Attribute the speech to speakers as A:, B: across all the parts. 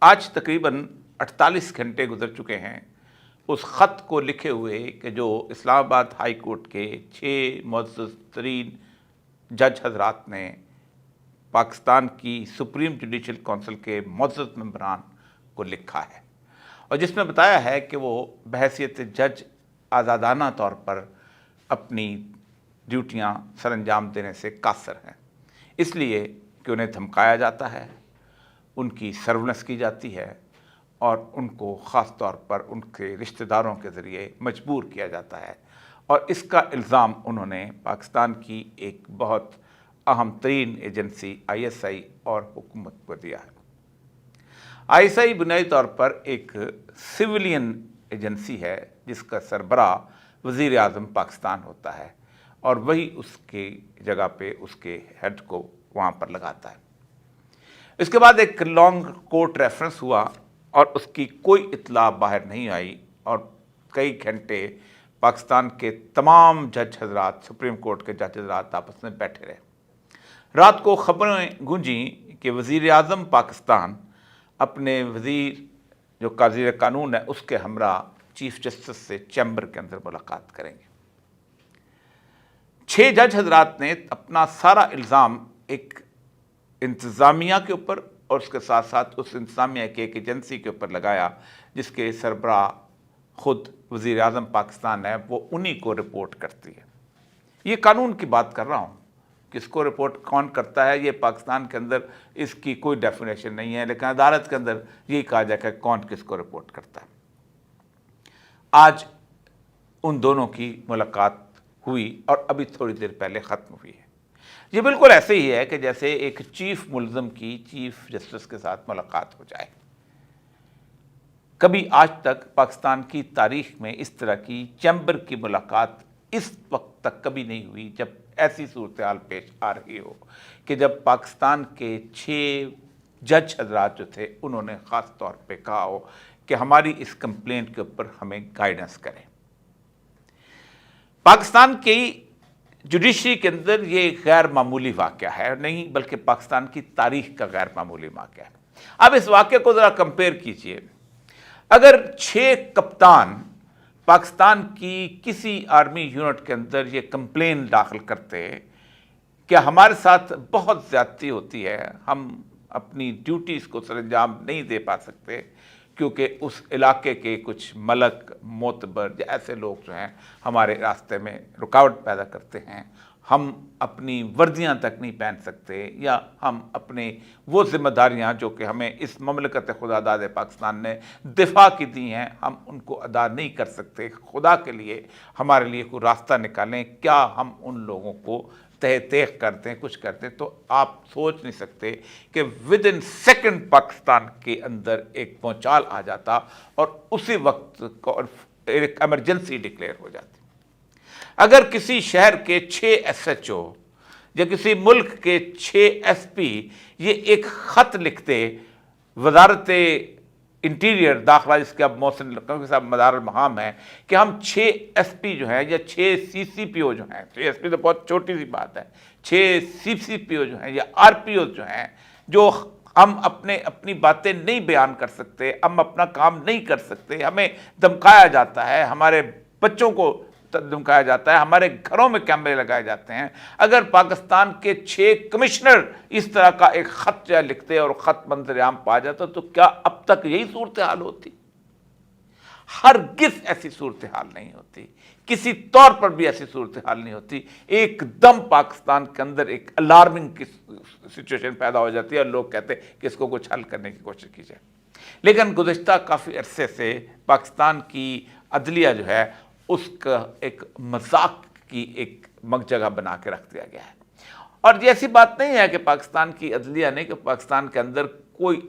A: آج تقریباً 48 گھنٹے گزر چکے ہیں اس خط کو لکھے ہوئے کہ جو اسلام آباد ہائی کورٹ کے 6 معزز ترین جج حضرات نے پاکستان کی سپریم جوڈیشل کونسل کے معزز ممبران کو لکھا ہے، اور جس میں بتایا ہے کہ وہ بحیثیت جج آزادانہ طور پر اپنی ڈیوٹیاں سر انجام دینے سے قاصر ہیں، اس لیے کہ انہیں دھمکایا جاتا ہے، ان کی سرولنس کی جاتی ہے اور ان کو خاص طور پر ان کے رشتہ داروں کے ذریعے مجبور کیا جاتا ہے، اور اس کا الزام انہوں نے پاکستان کی ایک بہت اہم ترین ایجنسی ISI اور حکومت کو دیا ہے۔ ISI بنیادی طور پر ایک سویلین ایجنسی ہے جس کا سربراہ وزیر اعظم پاکستان ہوتا ہے، اور وہی اس کی جگہ پہ اس کے ہیڈ کو وہاں پر لگاتا ہے۔ اس کے بعد ایک لانگ کورٹ ریفرنس ہوا اور اس کی کوئی اطلاع باہر نہیں آئی، اور کئی گھنٹے پاکستان کے تمام جج حضرات، سپریم کورٹ کے جج حضرات آپس میں بیٹھے رہے۔ رات کو خبریں گونجیں کہ وزیر اعظم پاکستان اپنے وزیر جو وزیر قانون ہے اس کے ہمراہ چیف جسٹس سے چیمبر کے اندر ملاقات کریں گے۔ 6 جج حضرات نے اپنا سارا الزام ایک انتظامیہ کے اوپر اور اس کے ساتھ ساتھ اس انتظامیہ کی ایک ایجنسی کے اوپر لگایا جس کے سربراہ خود وزیر اعظم پاکستان ہے، وہ انہی کو رپورٹ کرتی ہے۔ یہ قانون کی بات کر رہا ہوں، کس کو رپورٹ کون کرتا ہے، یہ پاکستان کے اندر اس کی کوئی ڈیفینیشن نہیں ہے، لیکن عدالت کے اندر یہی کہا جائے کہ کون کس کو رپورٹ کرتا ہے۔ آج ان دونوں کی ملاقات ہوئی اور ابھی تھوڑی دیر پہلے ختم ہوئی ہے۔ یہ بالکل ایسے ہی ہے کہ جیسے ایک چیف ملزم کی چیف جسٹس کے ساتھ ملاقات ہو جائے۔ کبھی آج تک پاکستان کی تاریخ میں اس طرح کی چیمبر کی ملاقات اس وقت تک کبھی نہیں ہوئی جب ایسی صورتحال پیش آ رہی ہو کہ جب پاکستان کے 6 جج حضرات جو تھے انہوں نے خاص طور پہ کہا ہو کہ ہماری اس کمپلینٹ کے اوپر ہمیں گائیڈنس کریں۔ پاکستان کی جوڈیشری کے اندر یہ غیر معمولی واقعہ ہے، نہیں بلکہ پاکستان کی تاریخ کا غیر معمولی واقعہ ہے۔ اب اس واقعے کو ذرا کمپیئر کیجئے، اگر 6 کپتان پاکستان کی کسی آرمی یونٹ کے اندر یہ کمپلین داخل کرتے کہ ہمارے ساتھ بہت زیادتی ہوتی ہے، ہم اپنی ڈیوٹیز کو سر انجام نہیں دے پا سکتے کیونکہ اس علاقے کے کچھ ملک معتبر یا ایسے لوگ جو ہیں ہمارے راستے میں رکاوٹ پیدا کرتے ہیں، ہم اپنی وردیاں تک نہیں پہن سکتے، یا ہم اپنے وہ ذمہ داریاں جو کہ ہمیں اس مملکت خدا داد پاکستان نے دفاع کی دی ہیں ہم ان کو ادا نہیں کر سکتے، خدا کے لیے ہمارے لیے کوئی راستہ نکالیں، کیا ہم ان لوگوں کو تیغ کرتے ہیں، کچھ کرتے ہیں۔ تو آپ سوچ نہیں سکتے کہ ودن سیکنڈ پاکستان کے اندر ایک پونچال آ جاتا اور اسی وقت ایک ایمرجنسی ڈکلیئر ہو جاتی۔ اگر کسی شہر کے 6 SHO یا کسی ملک کے 6 SP یہ ایک خط لکھتے وزارت انٹیریئر داخلہ جس کے اب محسن لقب کے ساتھ مدار المہام ہے کہ ہم 6 SP جو ہیں یا 6 CCPO جو ہیں، 6 SP تو بہت چھوٹی سی بات ہے، 6 CCPO جو ہیں یا RPO جو ہیں، جو ہم اپنی باتیں نہیں بیان کر سکتے، ہم اپنا کام نہیں کر سکتے، ہمیں دھمکایا جاتا ہے، ہمارے بچوں کو دھمکایا جاتا ہے، ہمارے گھروں میں کیمرے لگائے جاتے ہیں، اگر پاکستان کے 6 کمشنر اس طرح کا ایک خط لکھتے اور خط منظر عام پا جاتا تو کیا اب تک یہی صورتحال ہوتی؟ ہرگز ایسی صورتحال نہیں ہوتی، کسی طور پر بھی ایسی صورتحال نہیں ہوتی۔ ایک دم پاکستان کے اندر ایک الارمنگ کی سچویشن پیدا ہو جاتی ہے اور لوگ کہتے ہیں کہ اس کو کچھ حل کرنے کی کوشش کی جائے۔ لیکن گزشتہ کافی عرصے سے پاکستان کی عدلیہ جو ہے اس کا ایک مذاق کی ایک جگہ بنا کے رکھ دیا گیا ہے، اور یہ ایسی بات نہیں ہے کہ پاکستان کی عدلیہ نے کہ پاکستان کے اندر کوئی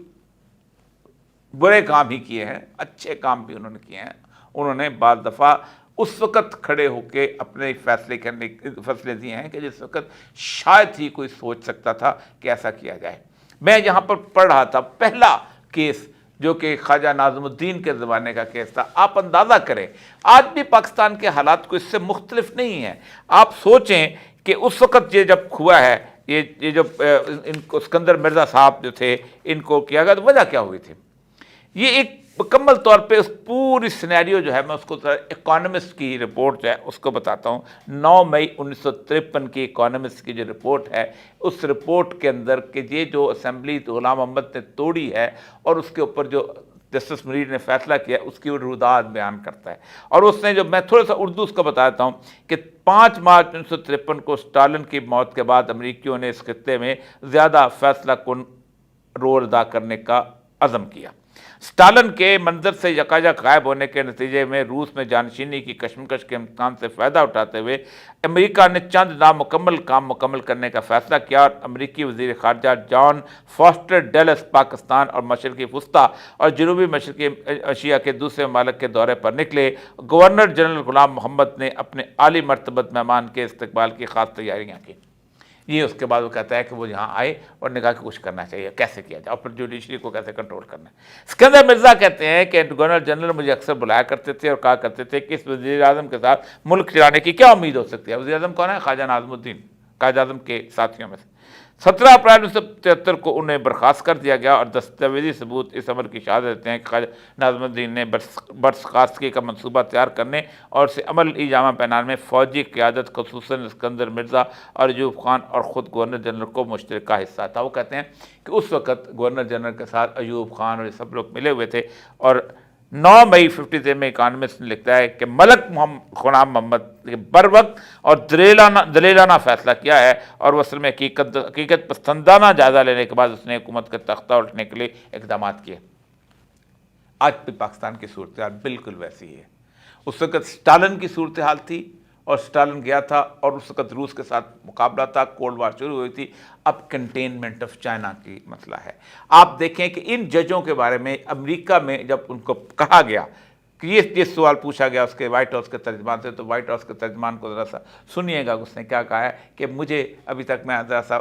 A: برے کام ہی کیے ہیں، اچھے کام بھی انہوں نے کیے ہیں۔ انہوں نے بعض دفعہ اس وقت کھڑے ہو کے اپنے فیصلے دیے ہیں کہ جس وقت شاید ہی کوئی سوچ سکتا تھا کہ ایسا کیا جائے۔ میں یہاں پر پڑھ رہا تھا پہلا کیس جو کہ خواجہ ناظم الدین کے زمانے کا کیس تھا، آپ اندازہ کریں آج بھی پاکستان کے حالات کو اس سے مختلف نہیں ہیں۔ آپ سوچیں کہ اس وقت یہ جب ہوا ہے، یہ جب ان کو اسکندر مرزا صاحب جو تھے ان کو کیا گیا تو وجہ کیا ہوئی تھی؟ یہ ایک مکمل طور پہ اس پوری سینیریو جو ہے میں اس کو اکانومسٹ کی رپورٹ جو ہے اس کو بتاتا ہوں. 9 مئی 1953 کی اکانومسٹ کی جو رپورٹ ہے اس رپورٹ کے اندر کہ یہ جو اسمبلی غلام محمد نے توڑی ہے اور اس کے اوپر جو جسٹس منیر نے فیصلہ کیا اس کی وہ رودات بیان کرتا ہے. اور اس نے جو میں تھوڑا سا اردو اس کو بتاتا ہوں کہ 5 مارچ 1953 کو اسٹالن کی موت کے بعد امریکیوں نے اس خطے میں زیادہ فیصلہ کن رول ادا کرنے کا عزم کیا. اسٹالن کے منظر سے یکایک غائب ہونے کے نتیجے میں روس میں جانشینی کی کشمکش کے امکان سے فائدہ اٹھاتے ہوئے امریکہ نے چند نامکمل کام مکمل کرنے کا فیصلہ کیا اور امریکی وزیر خارجہ جان فاسٹر ڈیلس پاکستان اور مشرقی وسطیٰ اور جنوبی مشرقی ایشیا کے دوسرے ممالک کے دورے پر نکلے. گورنر جنرل غلام محمد نے اپنے عالی مرتبت مہمان کے استقبال کی خاص تیاریاں کی. یہ اس کے بعد وہ کہتا ہے کہ وہ یہاں آئے اور نے کہا کہ کچھ کرنا چاہیے، کیسے کیا جائے اور پھر جوڈیشری کو کیسے کنٹرول کرنا ہے. اسکندر مرزا کہتے ہیں کہ گورنر جنرل مجھے اکثر بلایا کرتے تھے اور کہا کرتے تھے کہ اس وزیر اعظم کے ساتھ ملک چلانے کی کیا امید ہو سکتی ہے. وزیر اعظم کون ہے؟ خواجہ ناظم الدین، قائد اعظم کے ساتھیوں میں سے. 17 اپریل 1973 کو انہیں برخاست کر دیا گیا اور دستاویزی ثبوت اس عمل کی شہادت دیتے ہیں کہ خواجہ ناظم الدین نے برخاستگی کا منصوبہ تیار کرنے اور اسے عملی جامہ پہنانے میں فوجی قیادت خصوصاً اسکندر مرزا اور ایوب خان اور خود گورنر جنرل کو مشترکہ حصہ تھا. وہ کہتے ہیں کہ اس وقت گورنر جنرل کے ساتھ ایوب خان اور یہ سب لوگ ملے ہوئے تھے. اور 9 مئی 53 میں اکانومسٹ نے لکھتا ہے کہ ملک غلام محمد نے بر وقت اور دلیلانہ فیصلہ کیا ہے اور وہ اصل میں حقیقت پسندانہ جائزہ لینے کے بعد اس نے حکومت کا تختہ اٹھنے کے لیے اقدامات کیے. آج بھی پاکستان کی صورتحال بالکل ویسی ہے. اس وقت اسٹالن کی صورتحال تھی اور اسٹالن گیا تھا اور اس وقت روس کے ساتھ مقابلہ تھا، کولڈ وار شروع ہوئی تھی. اب کنٹینمنٹ آف چائنا کی مسئلہ ہے. آپ دیکھیں کہ ان ججوں کے بارے میں امریکہ میں جب ان کو کہا گیا کہ یہ سوال پوچھا گیا اس کے وائٹ ہاؤس کے ترجمان سے، تو وائٹ ہاؤس کے ترجمان کو ذرا سا سنیے گا اس نے کیا کہا ہے کہ مجھے ابھی تک میں ذرا سا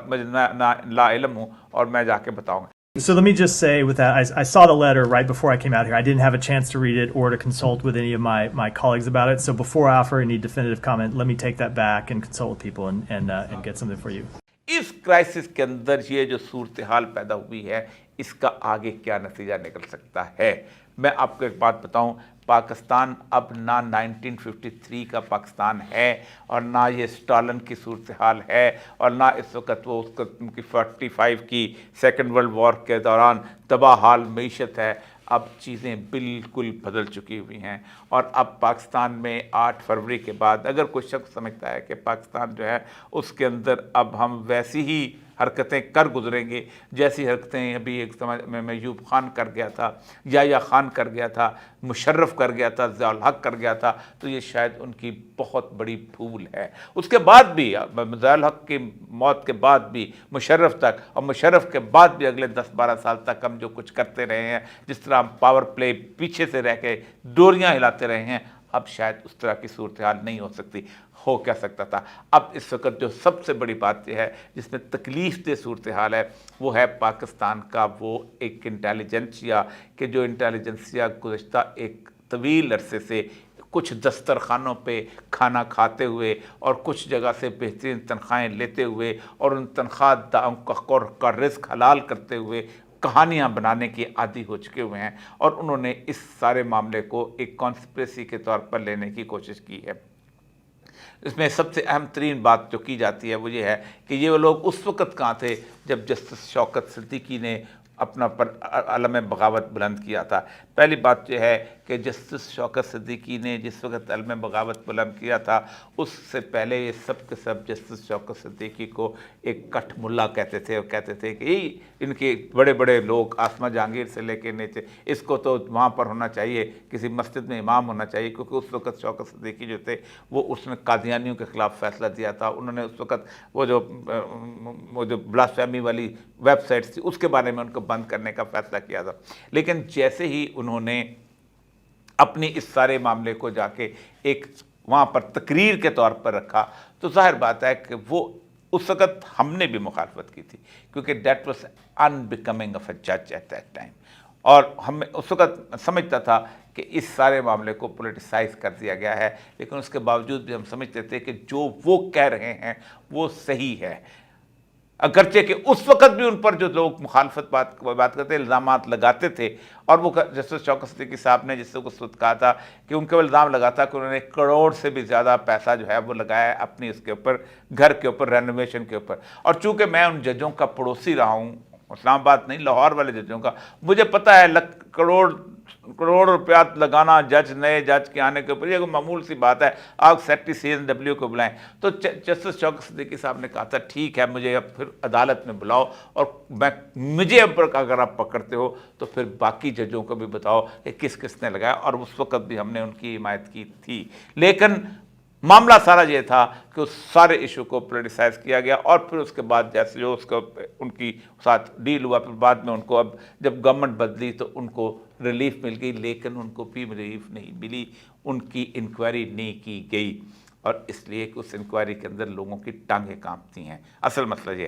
A: لا علم ہوں اور میں جا کے بتاؤں گا.
B: So let me just say with that, I saw the letter right before I came out here. I didn't have a chance to read it or to consult with any of my colleagues about it. So before I offer any definitive comment, let me take that back and consult with people and get something for you.
A: اس crisis کے اندر یہ جو صورتحال پیدا ہوئی ہے اس کا آگے کیا نتیجہ نکل سکتا ہے. میں آپ کو ایک بات بتاؤں، پاکستان اب نہ 1953 کا پاکستان ہے اور نہ یہ اسٹالن کی صورتحال ہے اور نہ اس وقت وہ اس کی 45 کی سیکنڈ ورلڈ وار کے دوران تباہ حال معیشت ہے. اب چیزیں بالکل بدل چکی ہوئی ہیں اور اب پاکستان میں 8 فروری کے بعد اگر کوئی شخص سمجھتا ہے کہ پاکستان جو ہے اس کے اندر اب ہم ویسی ہی حرکتیں کر گزریں گے جیسی حرکتیں ابھی ایک سمجھ میں ایوب خان کر گیا تھا، یحییٰ خان کر گیا تھا، مشرف کر گیا تھا، ضیاء الحق کر گیا تھا، تو یہ شاید ان کی بہت بڑی بھول ہے. اس کے بعد بھی ضیاء الحق کی موت کے بعد بھی مشرف تک اور مشرف کے بعد بھی اگلے 10-12 سال تک ہم جو کچھ کرتے رہے ہیں، جس طرح ہم پاور پلے پیچھے سے رہ کے ڈوریاں ہلاتے رہے ہیں، اب شاید اس طرح کی صورتحال نہیں ہو سکتی. ہو کیا سکتا تھا. اب اس وقت جو سب سے بڑی بات یہ ہے جس میں تکلیف دہ صورتحال ہے وہ ہے پاکستان کا وہ ایک انٹیلیجنسیا کہ جو انٹیلیجنسیا گزشتہ ایک طویل عرصے سے کچھ دسترخوانوں پہ کھانا کھاتے ہوئے اور کچھ جگہ سے بہترین تنخواہیں لیتے ہوئے اور ان تنخواہ داؤں کا رزق حلال کرتے ہوئے کہانیاں بنانے کی عادی ہو چکے ہوئے ہیں اور انہوں نے اس سارے معاملے کو ایک کانسپریسی کے طور پر لینے کی کوشش کی ہے. اس میں سب سے اہم ترین بات جو کی جاتی ہے وہ یہ ہے کہ یہ لوگ اس وقت کہاں تھے جب جسٹس شوکت صدیقی نے اپنا پر علم بغاوت بلند کیا تھا. پہلی بات یہ ہے کہ جسٹس شوکت صدیقی نے جس وقت علم بغاوت بلند کیا تھا اس سے پہلے یہ سب کے سب جسٹس شوکت صدیقی کو ایک کٹھ ملا کہتے تھے اور کہتے تھے کہ یہی ان کے بڑے بڑے لوگ آسما جہانگیر سے لے کے نیچے اس کو تو وہاں پر ہونا چاہیے، کسی مسجد میں امام ہونا چاہیے، کیونکہ اس وقت شوکت صدیقی جو تھے وہ اس نے قادیانیوں کے خلاف فیصلہ دیا تھا. انہوں نے اس وقت وہ جو بلاسفیمی والی ویب سائٹس تھی اس کے بارے میں ان کو بند کرنے کا فیصلہ کیا تھا. لیکن جیسے ہی انہوں نے اپنی اس سارے معاملے کو جا کے ایک وہاں پر تقریر کے طور پر رکھا تو ظاہر بات ہے کہ وہ اس وقت ہم نے بھی مخالفت کی تھی کیونکہ that was in becoming of a جج ایٹ دیٹ ٹائم. اور ہم اس وقت سمجھتا تھا کہ اس سارے معاملے کو پولیٹیسائز کر دیا گیا ہے، لیکن اس کے باوجود بھی ہم سمجھتے تھے کہ جو وہ کہہ رہے ہیں وہ صحیح ہے. اگرچہ کہ اس وقت بھی ان پر جو لوگ مخالفت بات کرتے الزامات لگاتے تھے، اور وہ جسٹس شوکت صدیقی صاحب نے جس کو اس وقت کہا تھا کہ ان کے الزام لگاتا کہ انہوں نے 1 کروڑ سے بھی زیادہ پیسہ جو ہے وہ لگایا ہے اپنی اس کے اوپر، گھر کے اوپر، رینوویشن کے اوپر. اور چونکہ میں ان ججوں کا پڑوسی رہا ہوں، اسلام آباد نہیں لاہور والے ججوں کا، مجھے پتہ ہے کروڑ روپیہ لگانا نئے جج کے آنے کے اوپر یہ کوئی معمول سی بات ہے. آپ سیکٹری CNW کو بلائیں. تو جسٹس شوکت صدیقی صاحب نے کہا تھا ٹھیک ہے مجھے اب پھر عدالت میں بلاؤ، اور مجھے اگر آپ پکڑتے ہو تو پھر باقی ججوں کو بھی بتاؤ کہ کس کس نے لگایا. اور اس وقت بھی ہم نے ان کی حمایت کی تھی. لیکن معاملہ سارا یہ تھا کہ اس سارے ایشو کو پولیٹیسائز کیا گیا، اور پھر اس کے بعد جیسے جو اس کو ان کی ساتھ ڈیل ہوا، پھر بعد میں ان کو اب جب گورنمنٹ بدلی تو ان کو ریلیف مل گئی، لیکن ان کو بھی ریلیف نہیں ملی. ان کی انکوائری نہیں کی گئی، اور اس لیے کہ اس انکوائری کے اندر لوگوں کی ٹانگیں کانپتی ہیں. اصل مسئلہ یہ ہے.